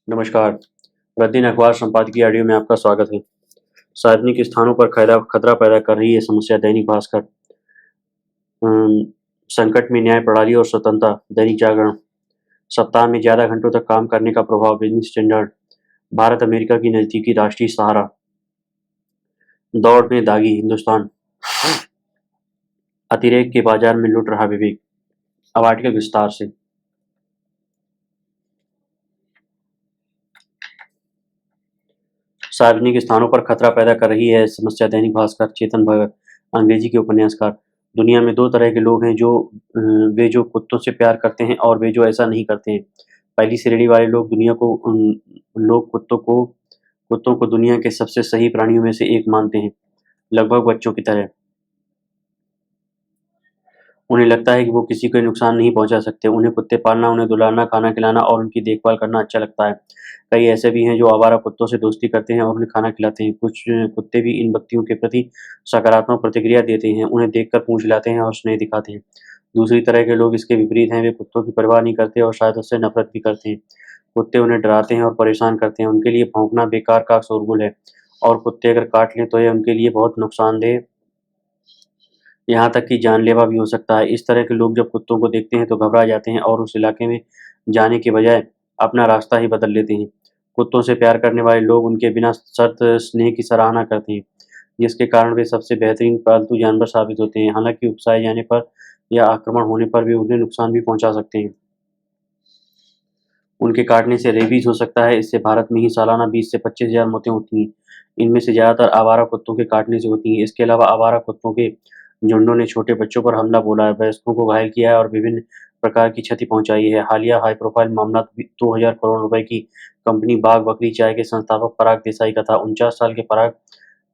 नमस्कार। प्रतिदिन अखबार संपादकीय ऑडियो में आपका स्वागत है। सार्वजनिक स्थानों पर खतरा पैदा कर रही है समस्या। दैनिक भास्कर। अम, संकट में न्याय प्रणाली और स्वतंत्रता। दैनिक जागरण। सप्ताह में ज्यादा घंटों तक काम करने का प्रभाव। Business standard. भारत अमेरिका की नजदीकी राष्ट्रीय सहारा। दौड़ में दागी हिंदुस्तान। अतिरेक के बाजार में लुट रहा विवेक। अब आर्टिकल विस्तार से। सार्वजनिक स्थानों पर खतरा पैदा कर रही है समस्या। दैनिक भास्कर। चेतन भगत, अंग्रेजी के उपन्यासकार। दुनिया में दो तरह के लोग हैं, वे जो कुत्तों से प्यार करते हैं और वे जो ऐसा नहीं करते हैं। पहली श्रेणी वाले लोग लोग कुत्तों को दुनिया के सबसे सही प्राणियों में से एक मानते हैं, लगभग बच्चों की तरह। उन्हें लगता है कि वो किसी को नुकसान नहीं पहुंचा सकते। उन्हें कुत्ते पालना, उन्हें दुलाना, खाना खिलाना और उनकी देखभाल करना अच्छा लगता है। कई ऐसे भी हैं जो आवारा कुत्तों से दोस्ती करते हैं और उन्हें खाना खिलाते हैं। कुछ कुत्ते भी इन व्यक्तियों के प्रति सकारात्मक प्रतिक्रिया देते हैं, उन्हें देखकर पूंछ हिलाते हैं और स्नेह दिखाते हैं। दूसरी तरह के लोग इसके विपरीत हैं, वे कुत्तों की परवाह नहीं करते और शायद उससे नफरत भी करते हैं। कुत्ते उन्हें डराते हैं और परेशान करते हैं, उनके लिए भौंकना बेकार का शोरगुल है और कुत्ते अगर काट लें तो यह उनके लिए बहुत नुकसानदेह, यहाँ तक कि जानलेवा भी हो सकता है। इस तरह के लोग जब कुत्तों को देखते हैं तो घबरा जाते हैं और उस इलाके में जाने के बजाय अपना रास्ता ही बदल लेते हैं। कुत्तों से प्यार करने वाले लोग उनके बिना शर्त स्नेह की सराहना करते हैं, जिसके कारण वे सबसे बेहतरीन पालतू जानवर साबित होते हैं। हालांकि उकसाए जाने पर या आक्रमण होने पर वे उन्हें नुकसान भी पहुंचा सकते हैं। उनके काटने से रेबीज हो सकता है। इससे भारत में ही सालाना 20 से 25 हज़ार मौतें होती हैं। इनमें से ज़्यादातर आवारा कुत्तों के काटने से होती हैं। इसके अलावा आवारा कुत्तों के झुंडों ने छोटे बच्चों पर हमला बोला है, वयस्कों को घायल किया है और विभिन्न प्रकार की क्षति पहुंचाई है। हालिया हाई प्रोफाइल मामला 2000 करोड़ रुपए की कंपनी बाघ बकरी चाय के संस्थापक पराग देसाई का था। 49 साल के पराग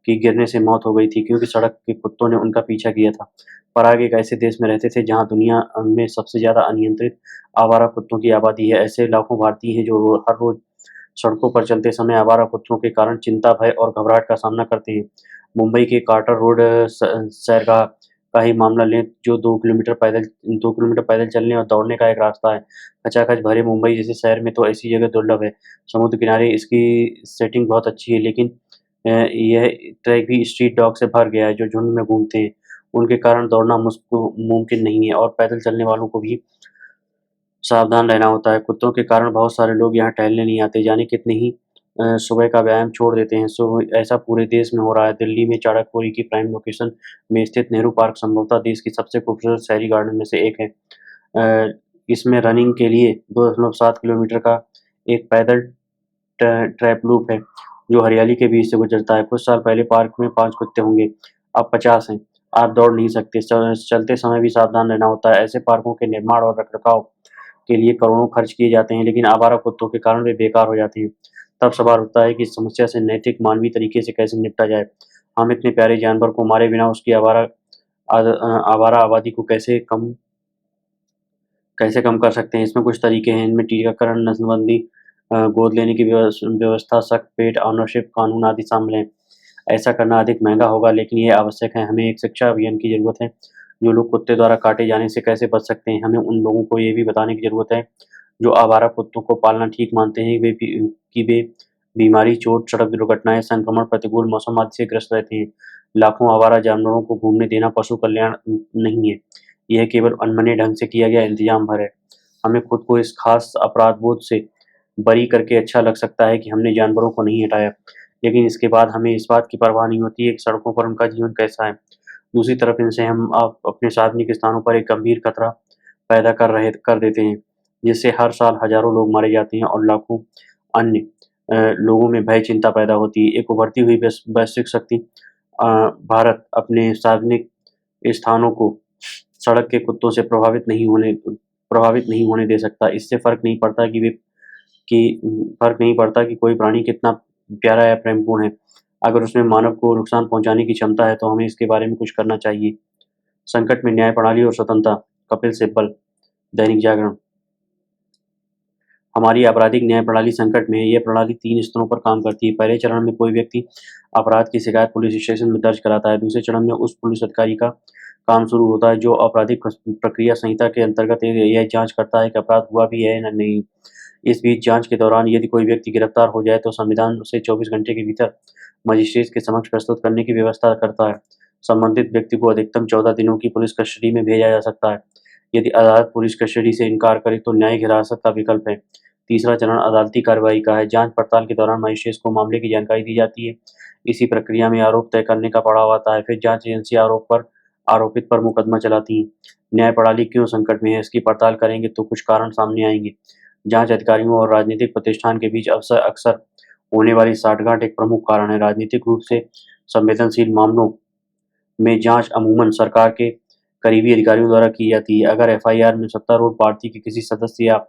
की गिरने से मौत हो गई थी क्योंकि सड़क के कुत्तों ने उनका पीछा किया था। पराग एक ऐसे देश में रहते थे जहां दुनिया में सबसे ज्यादा अनियंत्रित आवारा कुत्तों की आबादी है। ऐसे लाखों भारतीय हैं जो हर रोज सड़कों पर चलते समय आवारा कुत्तों के कारण चिंता, भय और घबराहट का सामना करते हैं। मुंबई के कार्टर रोड सैरगाह का ही मामला लें, जो 2 किलोमीटर पैदल चलने और दौड़ने का एक रास्ता है। खचाखच भरे मुंबई जैसे शहर में तो ऐसी जगह दुर्लभ है। समुद्र किनारे इसकी सेटिंग बहुत अच्छी है, लेकिन यह ट्रैक भी स्ट्रीट डॉग से भर गया है जो झुंड में घूमते हैं। उनके कारण दौड़ना मुमकिन नहीं है और पैदल चलने वालों को भी सावधान रहना होता है। कुत्तों के कारण बहुत सारे लोग यहाँ टहलने नहीं आते, जाने कितने ही सुबह का व्यायाम छोड़ देते हैं। ऐसा पूरे देश में हो रहा है। दिल्ली में चाणक्यपुरी की प्राइम लोकेशन में स्थित नेहरू पार्क संभवतः देश की सबसे खूबसूरत शहरी गार्डन में से एक है। इसमें रनिंग के लिए 2.7 किलोमीटर का एक पैदल ट्रैप लूप है जो हरियाली के बीच से गुजरता है। कुछ साल पहले पार्क में 5 कुत्ते होंगे, अब 50 हैं। आप दौड़ नहीं सकते, चलते समय भी सावधान रहना होता है। ऐसे पार्कों के निर्माण और रखरखाव के लिए करोड़ों खर्च किए जाते हैं, लेकिन आवारा कुत्तों के कारण वे बेकार हो जाते हैं। तब सवाल उठता है कि इस समस्या से नैतिक मानवीय तरीके से कैसे निपटा जाए। हम इतने प्यारे जानवर को मारे बिना उसकी आवारा आबादी को कैसे कम कर सकते हैं। इसमें कुछ तरीके हैं। इनमें टीकाकरण, नस्लबंदी, गोद लेने की व्यवस्था, सख्त पेट ऑनरशिप कानून आदि शामिल हैं। ऐसा करना अधिक महंगा होगा, लेकिन ये आवश्यक है। हमें एक शिक्षा अभियान की ज़रूरत है। जो लोग कुत्ते द्वारा काटे जाने से कैसे बच सकते हैं। हमें उन लोगों को ये भी बताने की ज़रूरत है जो आवारा कुत्तों को पालना ठीक मानते हैं कि वे बीमारी, चोट, सड़क दुर्घटनाएं, संक्रमण, प्रतिकूल मौसम आदि से ग्रस्त रहते हैं। लाखों आवारा जानवरों को घूमने देना पशु कल्याण नहीं है, यह केवल अनमने ढंग से किया गया इंतजाम भर है। हमें खुद को इस खास अपराध बोध से बरी करके अच्छा लग सकता है कि हमने जानवरों को नहीं हटाया, लेकिन इसके बाद हमें इस बात की परवाह नहीं होती है कि सड़कों पर उनका जीवन कैसा है। दूसरी तरफ इनसे हम अपने सार्वजनिक स्थानों पर एक गंभीर खतरा पैदा कर देते हैं, जिससे हर साल हजारों लोग मारे जाते हैं और लाखों अन्य लोगों में भय, चिंता पैदा होती है। एक उभरती हुई वैश्विक शक्ति भारत अपने सार्वजनिक स्थानों को सड़क के कुत्तों से प्रभावित नहीं होने दे सकता। इससे फर्क नहीं पड़ता कि कोई प्राणी कितना प्यारा या प्रेमपूर्ण है। अगर उसमें मानव को नुकसान पहुंचाने की क्षमता है तो हमें इसके बारे में कुछ करना चाहिए। संकट में न्याय प्रणाली और स्वतंत्रता। कपिल सिब्बल, दैनिक जागरण। हमारी आपराधिक न्याय प्रणाली संकट में है। यह प्रणाली 3 स्तरों पर काम करती है। पहले चरण में कोई व्यक्ति अपराध की शिकायत पुलिस स्टेशन में दर्ज कराता है। दूसरे चरण में उस पुलिस अधिकारी का काम शुरू होता है जो आपराधिक प्रक्रिया संहिता के अंतर्गत यह जांच करता है कि अपराध हुआ भी है या नहीं। इस बीच जांच के दौरान यदि कोई व्यक्ति गिरफ्तार हो जाए तो संविधान उसे 24 घंटे के भीतर मजिस्ट्रेट के समक्ष प्रस्तुत करने की व्यवस्था करता है। संबंधित व्यक्ति को अधिकतम 14 दिनों की पुलिस कस्टडी में भेजा जा सकता है। यदि अदालत पुलिस कस्टडी से इनकार करे तो न्यायिक हिरासत का विकल्प है। तीसरा चरण अदालती कार्रवाई का है। जांच पड़ताल के दौरान मजिस्ट्रेट को मामले की जानकारी दी जाती है। इसी प्रक्रिया में आरोप तय करने का पड़ाव आता है। फिर जांच एजेंसी आरोपित पर मुकदमा चलाती है। न्याय प्रणाली क्यों संकट में है, इसकी पड़ताल करेंगे तो कुछ कारण सामने आएंगे। जांच अधिकारियों और राजनीतिक प्रतिष्ठान के बीच अक्सर होने वाली साठगांठ एक प्रमुख कारण है। राजनीतिक रूप से संवेदनशील मामलों में जांच अमूमन सरकार के करीबी अधिकारियों द्वारा की जाती है। अगर एफआईआर में सत्तारूढ़ पार्टी के किसी सदस्य या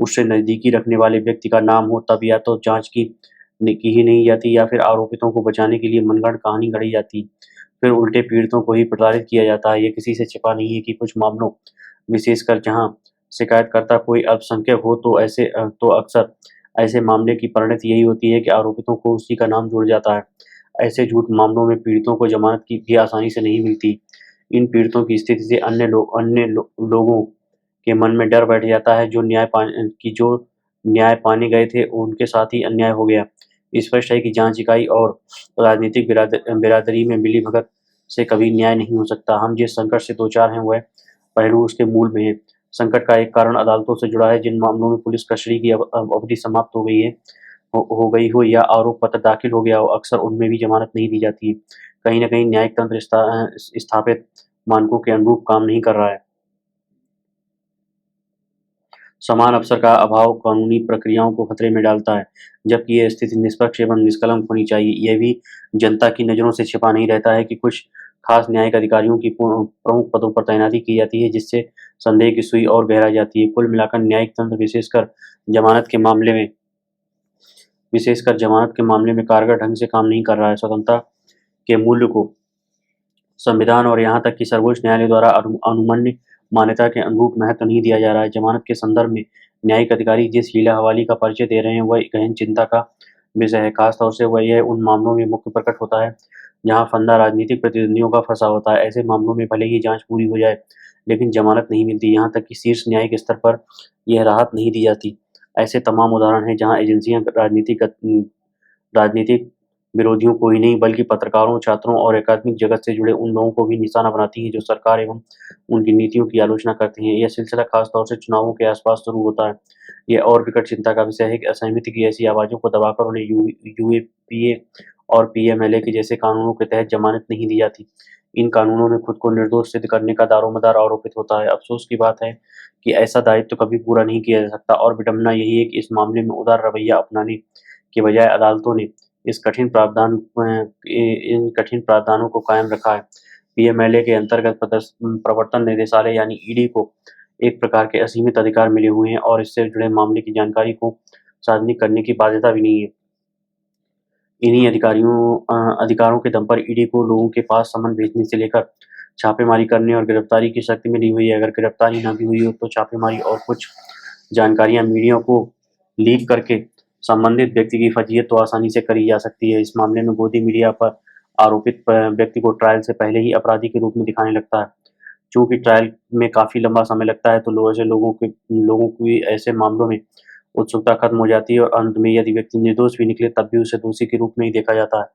उससे नजदीकी रखने वाले व्यक्ति का नाम हो तब या तो जांच की ही नहीं जाती या फिर आरोपितों को बचाने के लिए मनगढ़ंत कहानी गढ़ी जाती। फिर उल्टे पीड़ितों को ही प्रताड़ित किया जाता है। ये किसी से छिपा नहीं है कि कुछ मामलों, विशेषकर जहां शिकायतकर्ता कोई अल्पसंख्यक हो, तो अक्सर ऐसे मामले की परिणति यही होती है कि आरोपितों को उसी का नाम जुड़ जाता है। ऐसे झूठ मामलों में पीड़ितों को जमानत की भी आसानी से नहीं मिलती। इन पीड़ितों की स्थिति से लोगों के मन में डर बैठ जाता है जो न्याय पाने गए थे उनके साथ ही अन्याय हो गया। स्पष्ट है कि जांच इकाई और राजनीतिक बिरादरी में मिलीभगत से कभी न्याय नहीं हो सकता। हम जिस संकट से दो चार हैं वह पहलू उसके मूल में है। संकट का एक कारण अदालतों से जुड़ा है। जिन मामलों में पुलिस कस्टडी की अवधि समाप्त हो गई हो या आरोप पत्र दाखिल हो गया हो, अक्सर उनमें भी जमानत नहीं दी जाती है। कहीं न कहीं न्यायिक तंत्र स्थापित मानकों के अनुरूप काम नहीं कर रहा है। समान अवसर का अभाव कानूनी प्रक्रियाओं को खतरे में डालता है, जबकि यह स्थिति निष्पक्ष एवं निष्कलंक होनी चाहिए। यह भी जनता की नज़रों से छिपा नहीं रहता है कि कुछ खास न्यायिक अधिकारियों की प्रमुख पदों पर तैनाती की जाती है, जिससे संदेह की सुई और गहरा जाती है। कुल मिलाकर न्यायिक तंत्र विशेषकर जमानत के मामले में कारगर ढंग से काम नहीं कर रहा है। स्वतंत्रता के मूल्य को संविधान और यहाँ तक कि सर्वोच्च न्यायालय द्वारा अनुमन्य मान्यता के अनुरूप महत्व नहीं दिया जा रहा है। जमानत के संदर्भ में न्यायिक अधिकारी जिस हीला हवाली का परिचय दे रहे हैं वह गहन चिंता का विषय है। खासतौर से वह यह उन मामलों में मुख्य प्रकट होता है जहाँ फंदा राजनीतिक प्रतिद्वंदियों का फंसा होता है। ऐसे मामलों में भले ही जांच पूरी हो जाए लेकिन जमानत नहीं मिलती, यहाँ तक कि शीर्ष न्यायिक स्तर पर यह राहत नहीं दी जाती। ऐसे तमाम उदाहरण हैं जहाँ एजेंसियां राजनीतिक विरोधियों को ही नहीं बल्कि पत्रकारों, छात्रों और अकादमिक जगत से जुड़े उन लोगों को भी निशाना बनाती हैं जो सरकार एवं उनकी नीतियों की आलोचना करते हैं। यह सिलसिला खासतौर से चुनावों के आसपास शुरू होता है। यह और विकट चिंता का विषय है कि असहमति की ऐसी आवाज़ों को दबाकर उन्हें यूएपीए और पीएमएलए के जैसे कानूनों के तहत जमानत नहीं दी जाती। इन कानूनों में खुद को निर्दोष सिद्ध करने का दारोमदार आरोपित होता है। अफसोस की बात है कि ऐसा दायित्व कभी पूरा नहीं किया जा सकता और विडंबना यही है कि इस मामले में उदार रवैया अपनाने के बजाय अदालतों ने इन कठिन प्रावधानों को कायम रखा है। पीएमएलए के अंतर्गत प्रवर्तन निदेशालय यानी ईडी को एक प्रकार के असीमित अधिकार मिले हुए हैं और इससे जुड़े मामले की जानकारी को सार्वजनिक करने की बाध्यता भी नहीं है। इन्हीं अधिकारों के दम पर ईडी को लोगों के पास समन भेजने से लेकर छापेमारी करने और गिरफ्तारी की शक्ति मिली हुई है। अगर गिरफ्तारी न भी हुई हो तो छापेमारी और कुछ जानकारियां मीडिया को लीक करके संबंधित व्यक्ति की फजीहत तो आसानी से करी जा सकती है। इस मामले में गोदी मीडिया पर आरोपित व्यक्ति को ट्रायल से पहले ही अपराधी के रूप में दिखाने लगता है। चूंकि ट्रायल में काफ़ी लंबा समय लगता है तो लोगों की ऐसे मामलों में उत्सुकता खत्म हो जाती है और अंत में यदि व्यक्ति निर्दोष भी निकले तब भी उसे दोषी के रूप में ही देखा जाता है।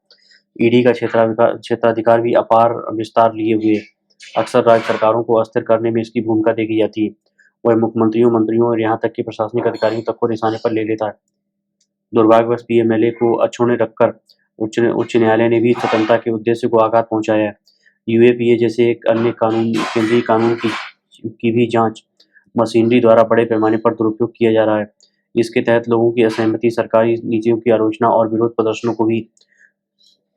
ईडी का क्षेत्राधिकार भी अपार विस्तार लिए हुए है। अक्सर राज्य सरकारों को अस्थिर करने में इसकी भूमिका देखी जाती है। वह मुख्यमंत्रियों, मंत्रियों और यहाँ तक कि प्रशासनिक अधिकारियों तक को निशाने पर ले लेता है। दुर्भाग्यवश पीएमएलए को अछूते रखकर उच्च न्यायालय ने भी स्वतंत्रता के उद्देश्य को आघात पहुंचाया है। यूएपीए जैसे एक अन्य केंद्रीय कानून की भी जांच मशीनरी द्वारा बड़े पैमाने पर दुरुपयोग किया जा रहा है। इसके तहत लोगों की असहमति, सरकारी नीतियों की आलोचना और विरोध प्रदर्शनों को भी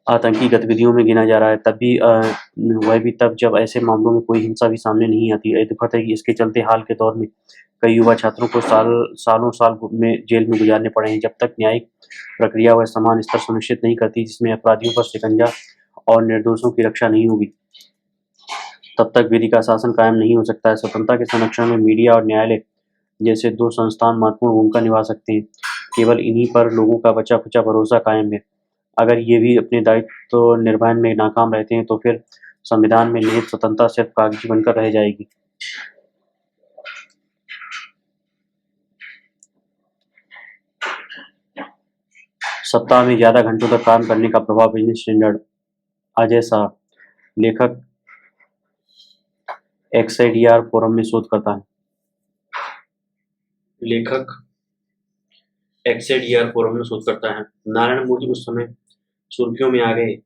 आतंकी गतिविधियों में गिना जा रहा है। वह भी तब जब ऐसे मामलों में कोई हिंसा भी सामने नहीं आती। यह दुखद है कि इसके चलते हाल के दौर में कई युवा छात्रों को सालों साल में जेल में गुजारने पड़े हैं। जब तक न्यायिक प्रक्रिया वह समान स्तर सुनिश्चित नहीं करती जिसमें अपराधियों पर शिकंजा और निर्दोषों की रक्षा नहीं होगी, तब तक विधि का शासन कायम नहीं हो सकता है। स्वतंत्रता के संरक्षण में मीडिया और न्यायालय जैसे दो संस्थान महत्वपूर्ण भूमिका निभा सकते हैं। केवल इन्हीं पर लोगों का बचा खुचा भरोसा कायम है। अगर ये भी अपने दायित्व निर्वहन में नाकाम रहते हैं तो फिर संविधान में निहित स्वतंत्रता सिर्फ कागजी बनकर रह जाएगी। सप्ताह में ज़्यादा घंटों तक काम करने का प्रभाव बिजनेस स्टैंडर्ड। अजय शाह, लेखक, एक्सआईडीआर फोरम में शोध करता है। लेखक एक्सआईडीआर फोरम में शोध करता है। नारायण मूर्ति उस समय सुर्खियों में आ गए।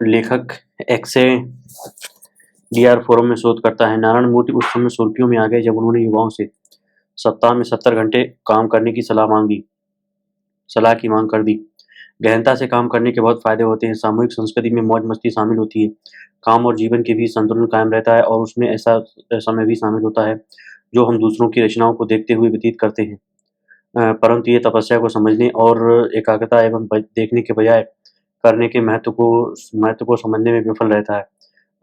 लेखक एक्सआईडीआर फोरम में शोध करता है। नारायण मूर्ति उस समय सुर्खियों में आ गए जब उन्होंने युवाओं से सप्ताह में 70 घंटे काम करने की सलाह की मांग कर दी। गहनता से काम करने के बहुत फायदे होते हैं। सामूहिक संस्कृति में मौज मस्ती शामिल होती है। काम और जीवन के बीच संतुलन कायम रहता है और उसमें ऐसा समय भी शामिल होता है जो हम दूसरों की रचनाओं को देखते हुए व्यतीत करते हैं। परंतु ये तपस्या को समझने और एकाग्रता एवं देखने के बजाय करने के महत्व को समझने में विफल रहता है।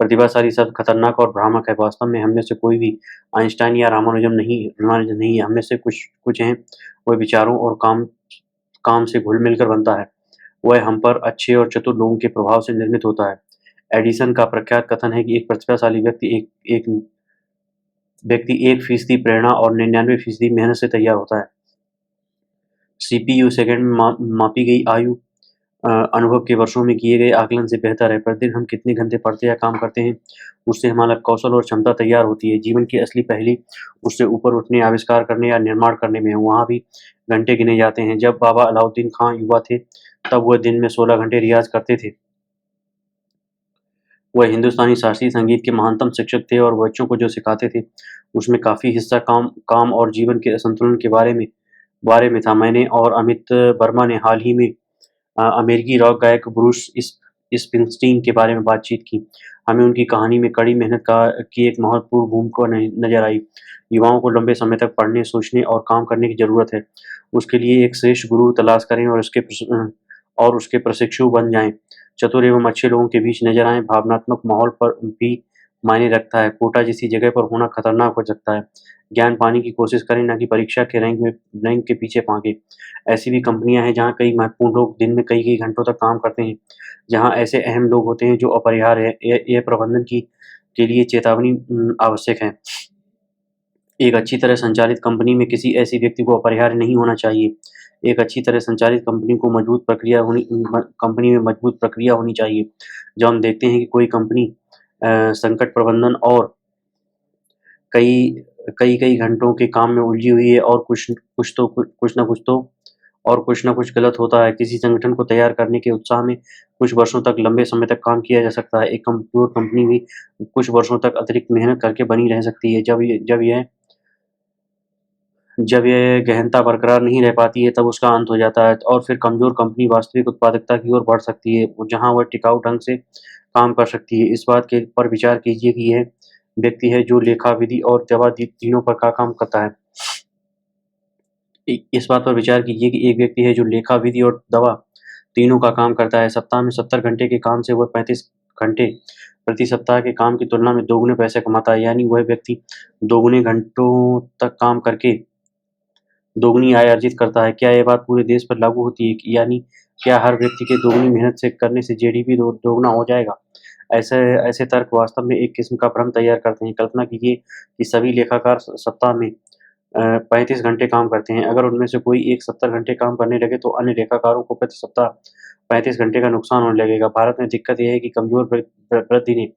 प्रतिभाशाली शब्द खतरनाक और भ्रामक है। वास्तव में हम में से कोई भी आइंस्टाइन या रामानुजन नहीं है। हम में से कुछ हैं वह विचारों और काम से घुल मिलकर बनता है। वह हम पर अच्छे और चतुर लोगों के प्रभाव से निर्मित होता है। एडिसन का प्रख्यात कथन है कि एक प्रतिभाशाली व्यक्ति 1% प्रेरणा और 99% मेहनत से तैयार होता है। सीपीयू सेकंड में मापी गई आयु अनुभव के वर्षों में किए गए आकलन से बेहतर है। प्रतिदिन हम कितने घंटे पढ़ते या काम करते हैं उससे हमारा कौशल और क्षमता तैयार होती है। जीवन की असली पहेली उससे ऊपर उठने, आविष्कार करने या निर्माण करने में है। वहाँ भी घंटे गिने जाते हैं। जब बाबा अलाउद्दीन खां युवा थे तब वह दिन में 16 घंटे रियाज करते थे। वह हिंदुस्तानी शास्त्रीय संगीत के महानतम शिक्षक थे और बच्चों को जो सिखाते थे उसमें काफ़ी हिस्सा काम और जीवन के असंतुलन के बारे में था। मैंने और अमित वर्मा ने हाल ही में अमेरिकी रॉक गायक ब्रूस स्प्रिंगस्टीन के बारे में बातचीत की। हमें उनकी कहानी में कड़ी मेहनत की एक महत्वपूर्ण भूमिका नजर आई। युवाओं को लंबे समय तक पढ़ने, सोचने और काम करने की जरूरत है। उसके लिए एक श्रेष्ठ गुरु तलाश करें और उसके प्रशिक्षु बन जाएं। चतुर एवं अच्छे लोगों के बीच नजर आएं। भावनात्मक माहौल पर भी मायने रखता है। कोटा जैसी जगह पर होना खतरनाक हो सकता है। ज्ञान पाने की कोशिश करें, न कि परीक्षा के रैंक के पीछे भागें। ऐसी भी कंपनियां हैं जहां कई महत्वपूर्ण लोग दिन में कई घंटों तक काम करते हैं। जहां ऐसे अहम लोग होते हैं जो अपरिहार्य है। यह प्रबंधन के लिए चेतावनी आवश्यक है। एक अच्छी तरह संचालित कंपनी में किसी ऐसे व्यक्ति को अपरिहार्य नहीं होना चाहिए। एक अच्छी तरह संचालित कंपनी में मजबूत प्रक्रिया होनी चाहिए। जब हम देखते हैं कि कोई कंपनी संकट प्रबंधन और कई घंटों के काम में उलझी हुई है और कुछ न कुछ गलत होता है। किसी संगठन को तैयार करने के उत्साह में कुछ वर्षों तक लंबे समय तक काम किया जा सकता है। एक कमजोर कंपनी भी कुछ वर्षों तक अतिरिक्त मेहनत करके बनी रह सकती है। जब यह गहनता बरकरार नहीं रह पाती है तब उसका अंत हो जाता है और फिर कमजोर कंपनी वास्तविक उत्पादकता की ओर बढ़ सकती है जहां वह टिकाऊ ढंग से काम कर सकती है। इस बात के पर विचार कीजिए कि यह व्यक्ति है जो लेखा, विधि और दवा तीनों पर का काम करता है। इस बात पर विचार कीजिए कि एक व्यक्ति है जो लेखा, विधि और दवा तीनों का काम करता है। सप्ताह में 70 घंटे के काम से वह 35 घंटे प्रति सप्ताह के काम की तुलना में दोगुने पैसे कमाता है। यानी वह व्यक्ति दोगुने घंटों तक काम करके दोगुनी आय अर्जित करता है। क्या यह बात पूरे देश पर लागू होती है? यानी क्या हर व्यक्ति के दोगुनी मेहनत से करने से जीडीपी दोगुना हो जाएगा? ऐसे तर्क वास्तव में एक किस्म का भ्रम तैयार करते हैं। कल्पना कीजिए कि सभी लेखाकार सप्ताह में 35 घंटे काम करते हैं। अगर उनमें से कोई एक 70 घंटे काम करने लगे तो अन्य लेखाकारों को प्रति सप्ताह 35 घंटे का नुकसान होने लगेगा। भारत में दिक्कत यह है कि कमजोर वृद्धि ने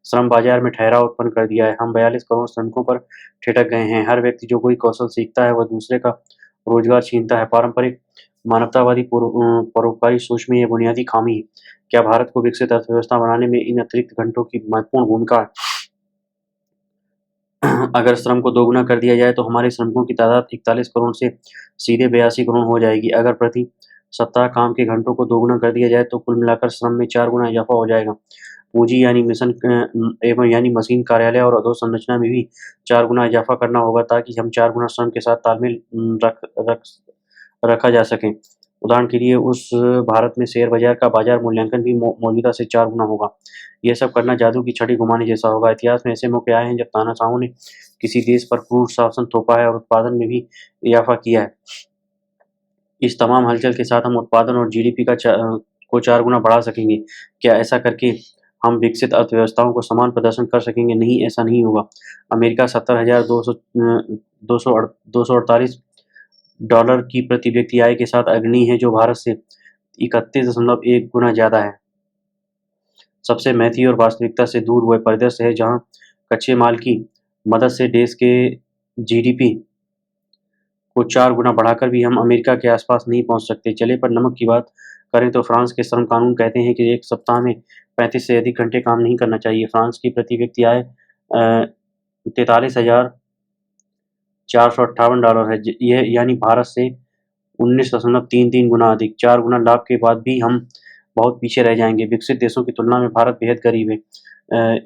श्रम बाजार में ठहराव उत्पन्न कर दिया है। हम 42 करोड़ श्रमिकों पर ठिठक गए हैं। हर व्यक्ति जो कोई कौशल सीखता है वह दूसरे का रोजगार छीनता है। पारंपरिक मानवतावादी परोपकारी सोच में यह बुनियादी खामी है। क्या भारत को विकसित अर्थव्यवस्था बनाने में इन अतिरिक्त घंटों की महत्वपूर्ण भूमिका है? अगर श्रम को दोगुना कर दिया जाए तो हमारे श्रमिकों की तादाद 41 करोड़ से सीधे 82 करोड़ हो जाएगी। अगर प्रति सप्ताह काम के घंटों को दोगुना कर दिया जाए तो कुल मिलाकर श्रम में 4 गुना इजाफा हो जाएगा। पूंजी यानी मशीन, कार्यालय और अधोसंरचना में भी 4 गुना इजाफा करना होगा ताकि हम 4 गुना श्रम के साथ तालमेल रखा जा सके। उदाहरण के लिए उस भारत में शेयर बाजार का बाजार मूल्यांकन भी मौजूदा से 4 गुना होगा। यह सब करना जादू की छड़ी घुमाने जैसा होगा। इतिहास में ऐसे मौके आए हैं जब तानाशाहों ने किसी देश पर क्रूर शासन थोपा है और उत्पादन में भी इजाफा किया है। इस तमाम हलचल के साथ हम उत्पादन और जीडीपी को 4 गुना बढ़ा सकेंगे। क्या ऐसा करके हम विकसित अर्थव्यवस्थाओं को समान प्रदर्शन कर सकेंगे? नहीं, ऐसा नहीं होगा। अमेरिका $70,248 की प्रति व्यक्ति आय के साथ अग्रणी है, जो भारत से 31.1 गुना ज़्यादा है। सबसे महती और वास्तविकता से दूर वह परिदृश्य है जहाँ कच्चे माल की मदद से देश के जीडीपी को 4 गुना बढ़ाकर भी हम अमेरिका के आसपास नहीं पहुंच सकते। चले पर नमक की बात करें तो फ्रांस के श्रम कानून कहते हैं कि एक सप्ताह में 35 से अधिक घंटे काम नहीं करना चाहिए। फ्रांस की प्रति व्यक्ति आय $43,458 है। यह यानी भारत से 19.33 गुना अधिक। 4 गुना लाभ के बाद भी हम बहुत पीछे रह जाएंगे। विकसित देशों की तुलना में भारत बेहद गरीब है।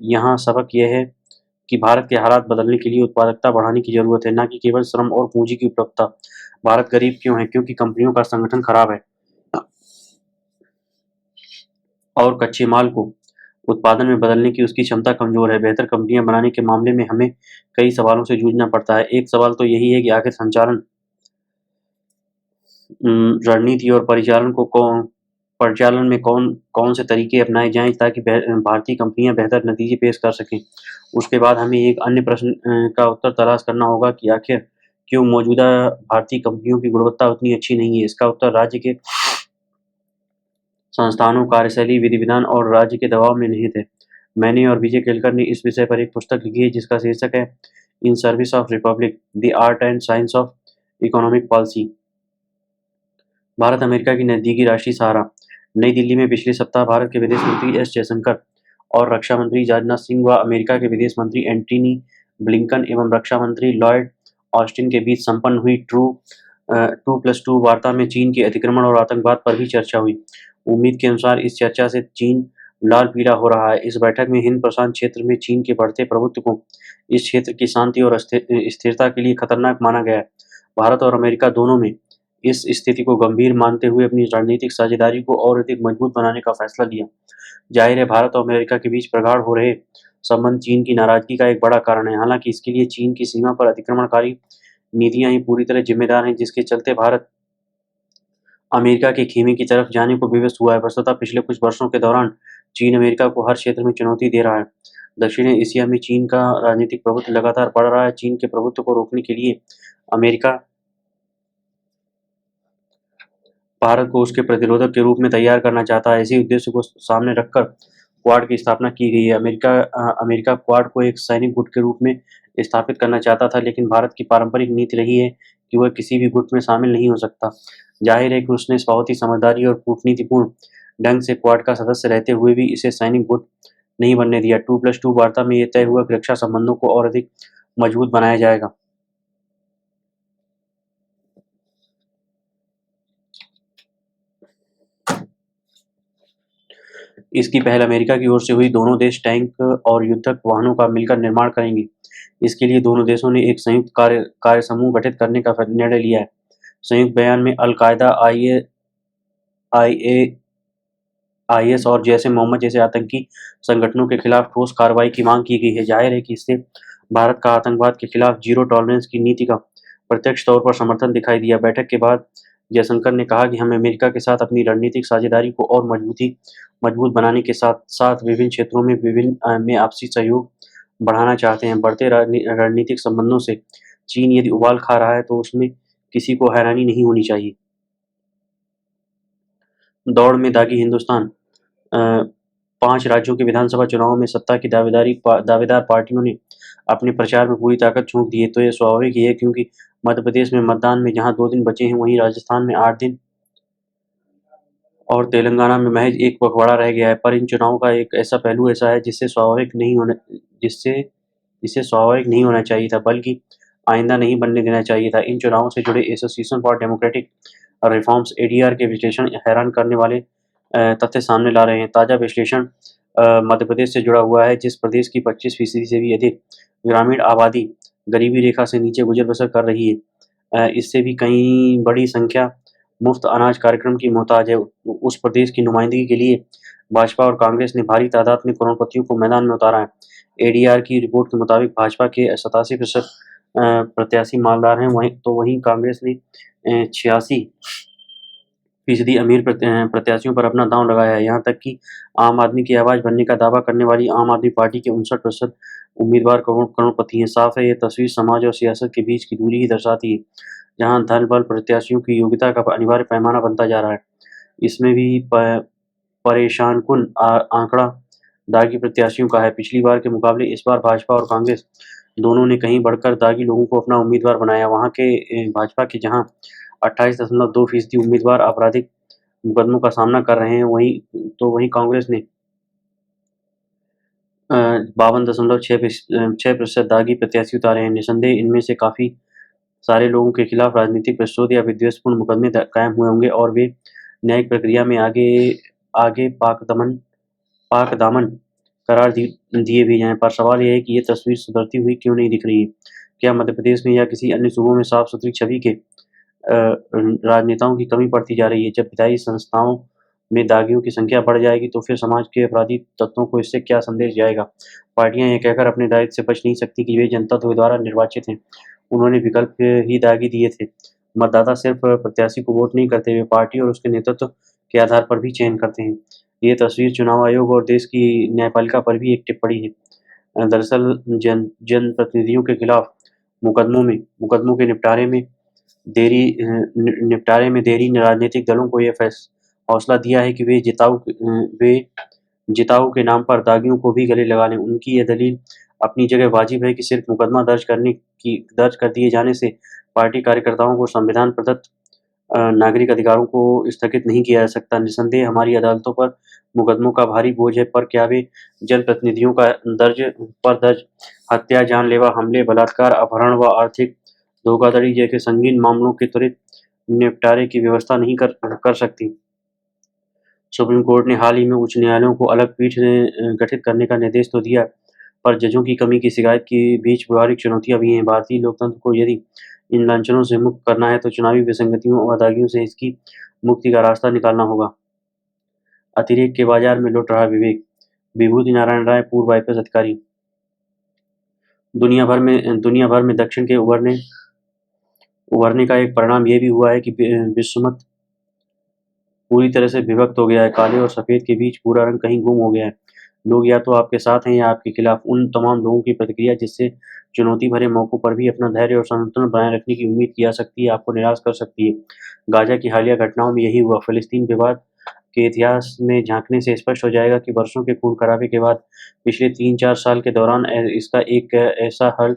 यहाँ सबक यह है कि भारत के हालात बदलने के लिए उत्पादकता बढ़ाने की जरूरत है, न कि केवल श्रम और पूंजी की उपलब्धता। भारत गरीब क्यों है? क्योंकि कंपनियों का संगठन खराब है और कच्चे माल को उत्पादन में बदलने की उसकी क्षमता कमजोर है। बेहतर कंपनियां बनाने के मामले में हमें कई सवालों से जूझना पड़ता है। एक सवाल तो यही है कि आखिर संचालन, रणनीति और परिचालन में कौन कौन से तरीके अपनाए जाएं ताकि भारतीय कंपनियां बेहतर नतीजे पेश कर सकें। उसके बाद हमें एक अन्य प्रश्न का उत्तर तलाश करना होगा कि आखिर क्यों मौजूदा भारतीय कंपनियों की गुणवत्ता उतनी अच्छी नहीं है। इसका उत्तर राज्य के संस्थानों, कार्यशैली, विधि विधान और राज्य के दबाव में निहित है। मैंने और विजय केलकर ने इस विषय पर एक पुस्तक लिखी है जिसका शीर्षक है in service of Republic, the art and science of economic policy. Bharat America की नजदीकी राष्ट्रीय सहारा। नई दिल्ली में पिछले सप्ताह भारत के विदेश मंत्री एस जयशंकर और रक्षा मंत्री राजनाथ सिंह व अमेरिका के विदेश मंत्री एंटनी ब्लिंकन एवं रक्षा मंत्री लॉयड ऑस्टिन के बीच संपन्न हुई 2+2 वार्ता में चीन के अतिक्रमण और आतंकवाद पर भी चर्चा हुई। उम्मीद के अनुसार इस चर्चा से चीन लाल पीला हो रहा है। इस बैठक में हिंद प्रशांत क्षेत्र में चीन के बढ़ते प्रभुत्व को इस क्षेत्र की शांति और स्थिरता के लिए खतरनाक माना गया है। भारत और अमेरिका दोनों में इस स्थिति को गंभीर मानते हुए अपनी रणनीतिक साझेदारी को और अधिक मजबूत बनाने का फैसला लिया। जाहिर है, भारत और अमेरिका के बीच प्रगाढ़ हो रहे संबंध चीन की नाराजगी का एक बड़ा कारण है। हालांकि इसके लिए चीन की सीमा पर अतिक्रमणकारी नीतियां ही पूरी तरह जिम्मेदार हैं, जिसके चलते भारत अमेरिका के खेमे की तरफ जाने को विवश हुआ है। वस्तुतः पिछले कुछ वर्षों के दौरान चीन अमेरिका को हर क्षेत्र में चुनौती दे रहा है। दक्षिण एशिया में चीन का राजनीतिक प्रभुत्व लगातार बढ़ रहा है। चीन के प्रभुत्व को रोकने के लिए अमेरिका भारत को उसके प्रतिरोधक के रूप में तैयार करना चाहता है। इसी उद्देश्य को सामने रखकर क्वाड की स्थापना की गई है। अमेरिका क्वाड को एक सैनिक गुट के रूप में स्थापित करना चाहता था, लेकिन भारत की पारंपरिक नीति रही है कि वह किसी भी गुट में शामिल नहीं हो सकता। जाहिर है कि उसने बहुत ही समझदारी और कूटनीतिपूर्ण ढंग से क्वाड का सदस्य रहते हुए भी इसे सैनिक गुट नहीं बनने दिया। 2+2 वार्ता में यह तय हुआ कि रक्षा संबंधों को और अधिक मजबूत बनाया जाएगा। इसकी पहल अमेरिका की ओर से हुई। दोनों देश टैंक और युद्धक वाहनों का मिलकर निर्माण करेंगे। इसके लिए दोनों देशों ने एक संयुक्त कार्य समूह गठित करने का निर्णय लिया है। संयुक्त बयान में अल-कायदा, आईएस और जैसे मोहम्मद जैसे आतंकी संगठनों के खिलाफ ठोस कार्रवाई की मांग की गई है। जाहिर है कि इससे भारत का आतंकवाद के खिलाफ जीरो टॉलरेंस की नीति का प्रत्यक्ष तौर पर समर्थन दिखाई दिया। बैठक के बाद जयशंकर ने कहा कि हम अमेरिका के साथ अपनी रणनीतिक साझेदारी को और मजबूत बनाने के साथ साथ विभिन्न क्षेत्रों में आपसी सहयोग बढ़ाना चाहते हैं। बढ़ते रणनीतिक संबंधों से चीन यदि उबाल खा रहा है तो उसमें किसी को हैरानी नहीं होनी चाहिए। दौड़ में दागी हिंदुस्तान। 5 राज्यों के विधानसभा चुनावों में सत्ता की दावेदार पार्टियों ने अपने प्रचार में पूरी ताकत झोंक दी है। तो यह स्वाभाविक ही है, क्योंकि मध्य प्रदेश में मतदान में जहां 2 दिन बचे हैं, वहीं राजस्थान में 8 दिन और तेलंगाना में महज एक पखवाड़ा रह गया है। पर इन चुनावों का एक ऐसा पहलू ऐसा है जिससे इसे स्वाभाविक नहीं होना चाहिए था, बल्कि आइंदा नहीं बनने देना चाहिए था। इन चुनावों से जुड़े association for democratic reforms (ADR) के विश्लेषण हैरान करने वाले तथ्य सामने ला रहे हैं। ताज़ा विश्लेषण मध्य प्रदेश से जुड़ा हुआ है, जिस प्रदेश की 25% से भी अधिक ग्रामीण आबादी गरीबी रेखा से नीचे गुजर बसर कर रही है। इससे भी कहीं बड़ी संख्या मुफ्त अनाज कार्यक्रम की मोहताज है। उस प्रदेश की नुमाइंदगी के लिए भाजपा और कांग्रेस ने भारी तादाद में करोड़पतियों को मैदान में उतारा है। एडीआर की रिपोर्ट के मुताबिक भाजपा के 87% प्रत्याशी मालदार हैं, वहीं कांग्रेस ने 86 फीसदी अमीर प्रत्याशियों पर अपना दांव लगाया है। यहाँ तक कि आम आदमी की आवाज बनने का दावा करने वाली आम आदमी पार्टी के 59% उम्मीदवार करोड़पति हैं। साफ है, ये तस्वीर समाज और सियासत के बीच की दूरी ही दर्शाती है, जहाँ धन बल प्रत्याशियों की योग्यता का अनिवार्य पैमाना बनता जा रहा है। इसमें भी परेशानकुन आंकड़ा दागी प्रत्याशियों का है। पिछली बार के मुकाबले इस बार भाजपा और कांग्रेस दोनों ने कहीं बढ़कर दागी लोगों को अपना उम्मीदवार बनाया। वहाँ के भाजपा के जहाँ 28.2% उम्मीदवार आपराधिक मुकदमों का सामना कर रहे हैं, वहीं कांग्रेस ने 52.6% दागी प्रत्याशी उतारे हैं। निसंदेह इनमें से काफी सारे लोगों के खिलाफ राजनीतिक प्रतिशोध या विद्वेषपूर्ण मुकदमे कायम हुए होंगे और वे न्यायिक प्रक्रिया में आगे पाकदामन करार दिए भी जाएं। पर सवाल यह है कि ये तस्वीर सुधरती हुई क्यों नहीं दिख रही है? क्या मध्य प्रदेश में या किसी अन्य सूबों में साफ सुथरी छवि के राजनेताओं की कमी पड़ती जा रही है? जब विधायी संस्थाओं में दागियों की संख्या बढ़ जाएगी तो फिर समाज के अपराधी तत्वों को इससे क्या संदेश जाएगा? पार्टियां ये कहकर अपने दायित्व से बच नहीं सकती कि वे जनता द्वारा निर्वाचित हैं। उन्होंने विकल्प ही दागी दिए थे। मतदाता सिर्फ प्रत्याशी को वोट नहीं करते, वे पार्टी और उसके नेतृत्व के आधार पर भी चयन करते हैं। ये तस्वीर चुनाव आयोग और देश की न्यायपालिका पर भी एक टिप्पणी है। दरअसल जनप्रतिनिधियों के खिलाफ मुकदमों के निपटारे में देरी ने राजनीतिक दलों को यह हौसला दिया है कि वे जिताऊ के नाम पर दागियों को भी गले लगा लें। उनकी यह दलील अपनी जगह वाजिब है कि सिर्फ मुकदमा दर्ज कर दिए जाने से पार्टी कार्यकर्ताओं को संविधान प्रदत्त नागरिक अधिकारों को स्थगित नहीं किया जा सकता। निसंदेह हमारी अदालतों पर मुकदमों का भारी बोझ है, पर क्या वे जनप्रतिनिधियों का दर्ज हत्या, जानलेवा हमले, बलात्कार, अपहरण व आर्थिक धोखाधड़ी जैसे संगीन मामलों के त्वरित निपटारे की व्यवस्था नहीं कर सकती? सुप्रीम कोर्ट ने हाल ही में उच्च न्यायालयों को अलग पीठ गठित करने का निर्देश तो दिया, पर जजों की कमी की शिकायत के बीच व्यवहारिक चुनौतियां भी हैं। भारतीय लोकतंत्र को यदि इन लांछनों से मुक्त करना है तो चुनावी विसंगतियों और दागियों से इसकी मुक्ति का रास्ता निकालना होगा। अतिरेक के बाजार में लुट रहा विवेक। विभूति नारायण राय, पूर्व आईपीएस अधिकारी। दुनिया भर में दक्षिण के उभरने का एक परिणाम यह भी हुआ है कि विश्वमत पूरी तरह से विभक्त हो गया है। काले और सफेद के बीच पूरा रंग कहीं गुम हो गया है। लोग या तो आपके साथ हैं या आपके खिलाफ। उन तमाम लोगों की प्रतिक्रिया जिससे चुनौती भरे मौकों पर भी अपना धैर्य और संतुलन बनाए रखने की उम्मीद की जा सकती है, आपको निराश कर सकती है। गाजा की हालिया घटनाओं में यही हुआ। फिलिस्तीन विवाद के इतिहास में झांकने से स्पष्ट हो जाएगा कि वर्षों के खून खराबे के बाद पिछले 3-4 साल के दौरान इसका एक ऐसा हल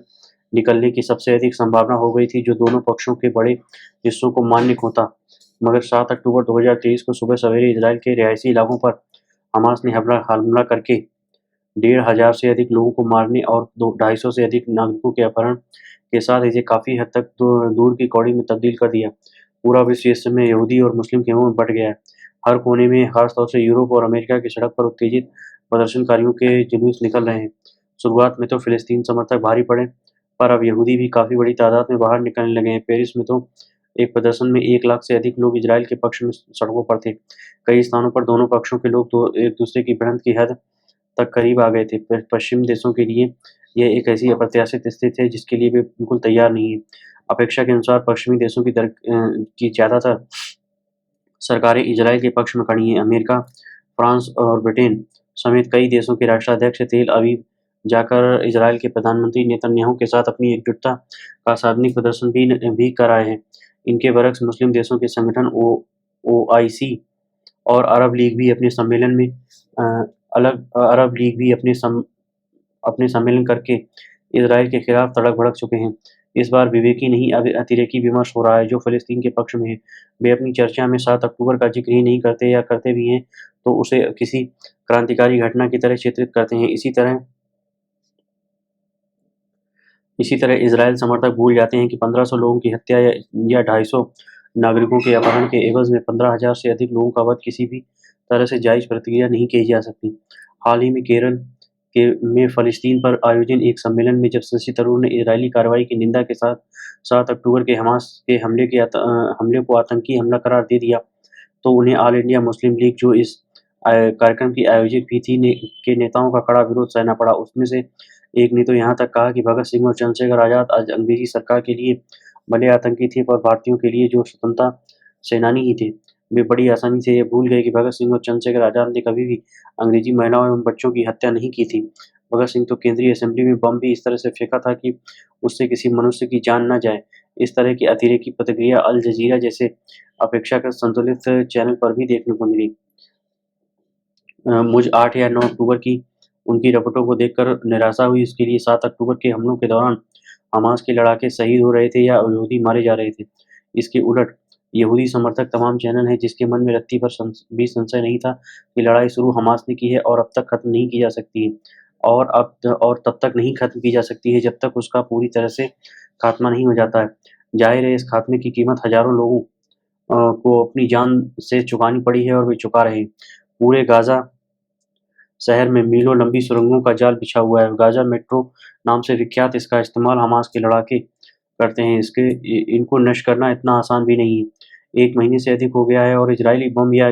निकलने की सबसे अधिक संभावना हो गई थी जो दोनों पक्षों के बड़े हिस्सों को मान्य होता। मगर 7 अक्टूबर 2023 को सुबह सवेरे इजराइल के रिहायशी इलाकों पर हमास ने हमला करके 1,500 से अधिक लोगों को मारने और 250 से अधिक नागरिकों के अपहरण के साथ इसे काफी हद तक दूर की कौड़ी में तब्दील कर दिया। पूरा विश्व इस समय यहूदी और मुस्लिम खेमों में बंट गया है। हर कोने में, खासतौर से यूरोप और अमेरिका की सड़क पर उत्तेजित प्रदर्शनकारियों के जुलूस निकल रहे हैं। शुरुआत में तो फिलिस्तीन समर्थक भारी पड़े, पर अब यहूदी भी काफी बड़ी तादाद में बाहर निकलने लगे हैं। पेरिस में तो एक प्रदर्शन में 1 लाख से अधिक लोग इजराइल के पक्ष में सड़कों पर थे। कई स्थानों पर दोनों पक्षों के लोग तो एक दूसरे की भिड़ंत की हद तक करीब आ गए थे। पश्चिम देशों के लिए यह एक ऐसी अप्रत्याशित स्थिति है जिसके लिए वे बिल्कुल तैयार नहीं है। अपेक्षा के अनुसार पश्चिमी देशों की ज़्यादातर सरकारें इजराइल के पक्ष में खड़ी हैं। अमेरिका, फ्रांस और ब्रिटेन समेत कई देशों के राष्ट्राध्यक्ष तेल अवीव जाकर इजराइल के प्रधानमंत्री नेतन्याहू के साथ अपनी एकजुटता का सार्वजनिक प्रदर्शन भी कर आए हैं। इनके बरक्स मुस्लिम देशों के संगठन ओआईसी और अरब लीग भी अपने सम्मेलन में अपने सम्मेलन करके इजराइल के खिलाफ तड़क भड़क चुके हैं। इस बार विवेकी नहीं अतिरेकी विमर्श हो रहा है जो फिलिस्तीन के पक्ष में है। वे अपनी चर्चा में 7 अक्टूबर का जिक्र ही नहीं करते, या करते भी हैं तो उसे किसी क्रांतिकारी घटना की तरह चित्रित करते हैं। इसी तरह इजराइल समर्थक भूल जाते हैं कि 1500 लोगों की हत्या या 250 नागरिकों के अपहरण के एवज में 15,000 से अधिक लोगों का वध किसी भी तरह से जायज प्रतिक्रिया नहीं की जा सकती। हाल ही में केरल में फलस्तीन पर आयोजित एक सम्मेलन में जब शशि थरूर ने इजरायली कार्रवाई की निंदा के साथ 7 अक्टूबर के हमास के हमले को आतंकी हमला करार दे दिया, तो उन्हें ऑल इंडिया मुस्लिम लीग, जो इस कार्यक्रम की आयोजक भी थी, के नेताओं का कड़ा विरोध सहना पड़ा। उसमें से एक ने तो यहाँ तक कहा कि भगत सिंह और चंद्रशेखर आजाद आज अंग्रेजी सरकार के लिए भले आतंकी थे, पर भारतीयों के लिए जो स्वतंत्रता सेनानी ही थे। वे बड़ी आसानी से ये भूल गए कि भगत सिंह और चंद्रशेखर आज़ाद ने कभी भी अंग्रेजी महिलाओं एवं बच्चों की हत्या नहीं की थी। भगत सिंह तो केंद्रीय असेंबली में बम भी इस तरह से फेंका था कि उससे किसी मनुष्य की जान न जाए। इस तरह की अतिरेकी प्रतिक्रिया अल जज़ीरा जैसे अपेक्षाकृत संतुलित चैनल पर भी देखने को मिली। मुझ 8 या 9 अक्टूबर की उनकी रिपोर्टों को देखकर निराशा हुई। इसके लिए 7 अक्टूबर के हमलों के दौरान हमास के लड़ाके शहीद हो रहे थे या यहूदी मारे जा रहे थे। इसके उलट यहूदी समर्थक तमाम चैनल हैं जिसके मन में रत्ती भर भी संशय नहीं था कि लड़ाई शुरू हमास ने की है और अब तक खत्म नहीं की जा सकती है और तब तक नहीं खत्म की जा सकती है जब तक उसका पूरी तरह से खात्मा नहीं हो जाता है। जाहिर है इस खात्मे की कीमत हजारों लोगों को अपनी जान से चुकानी पड़ी है और वे चुका रहे हैं। पूरे गाज़ा शहर में मीलों लंबी सुरंगों का जाल बिछा हुआ है। गाज़ा मेट्रो नाम से विख्यात इसका इस्तेमाल हमास के लड़ाके करते हैं। इनको नष्ट करना इतना आसान भी नहीं है। 1 महीने से अधिक हो गया है और इज़राइली बम या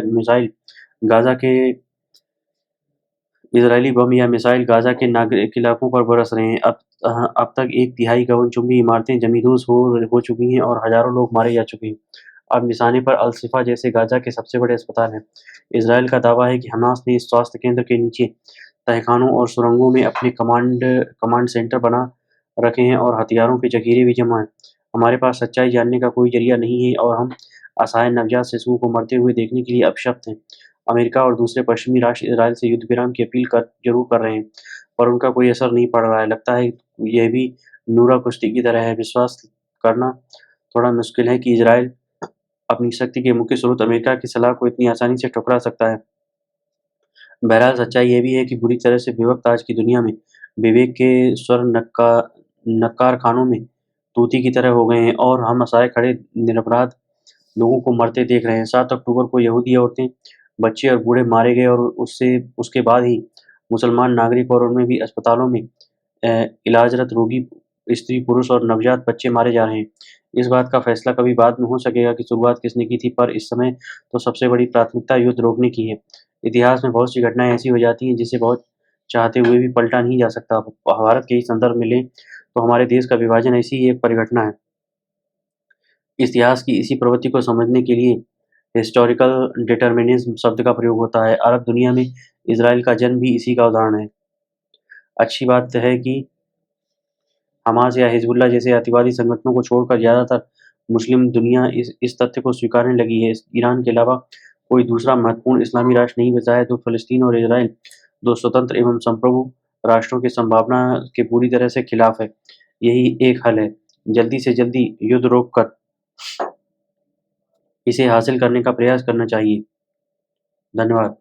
मिसाइल गाज़ा के नागरिक इलाकों पर बरस रहे हैं। अब तक 1/3 गगनचुंबी इमारतें जमींदोज़ हो चुकी हैं और हज़ारों लोग मारे जा चुके हैं। अब निशाने पर अल-शिफा जैसे गाज़ा के सबसे बड़े अस्पताल हैं। इज़राइल का दावा है कि हमास ने इस स्वास्थ्य केंद्र के नीचे तहखानों और सुरंगों में अपने कमांड सेंटर बना रखे हैं और हथियारों के जखीरे भी जमा हैं। हमारे पास सच्चाई जानने का कोई ज़रिया नहीं है और हम असहाय नवजात शिशुओं को मरते हुए देखने के लिए अपशब्द हैं। अमेरिका और दूसरे पश्चिमी राष्ट्र इज़राइल से युद्ध विराम की अपील ज़रूर कर रहे हैं, पर उनका कोई असर नहीं पड़ रहा है। लगता है यह भी नूरा कुश्ती की तरह है। विश्वास करना थोड़ा मुश्किल है कि इज़राइल अपनी शक्ति के मुख्य स्रोत अमेरिका की सलाह को इतनी आसानी से ठुकरा सकता है। बहरहाल सच्चाई ये भी है कि बुरी तरह से विभक्त आज की दुनिया में विवेक के स्वर नक्कारखानों में तूती की तरह हो गए हैं और हम असहाय खड़े निरपराध लोगों को मरते देख रहे हैं। 7 अक्टूबर को यहूदी औरतें, बच्चे और बूढ़े मारे गए और उसके बाद ही मुसलमान नागरिक और उनमें भी अस्पतालों में इलाजरत रोगी स्त्री, पुरुष और नवजात बच्चे मारे जा रहे हैं। इस बात का फैसला कभी बाद में हो सकेगा कि शुरुआत किसने की थी, पर इस समय तो सबसे बड़ी प्राथमिकता युद्ध रोकने की है। इतिहास में बहुत सी घटनाएँ ऐसी हो जाती हैं जिसे बहुत चाहते हुए भी पलटा नहीं जा सकता। भारत के ही संदर्भ में लें तो हमारे देश का विभाजन ऐसी ही एक परिघटना है। इतिहास की इसी प्रवृत्ति को समझने के लिए हिस्टोरिकल डिटरमिनिज़्म शब्द का प्रयोग होता है। अरब दुनिया में इज़राइल का जन्म भी इसी का उदाहरण है। अच्छी बात है कि हमास या हिज़्बुल्लाह जैसे अतिवादी संगठनों को छोड़कर ज़्यादातर मुस्लिम दुनिया इस तथ्य को स्वीकारने लगी है। ईरान के अलावा कोई दूसरा महत्वपूर्ण इस्लामी राष्ट्र नहीं बचा है, तो फ़लस्तीन और इज़राइल 2 स्वतंत्र एवं संप्रभु राष्ट्रों की संभावना के पूरी तरह से खिलाफ है। यही एक हल है, जल्दी से जल्दी युद्ध रोककर इसे हासिल करने का प्रयास करना चाहिए। धन्यवाद।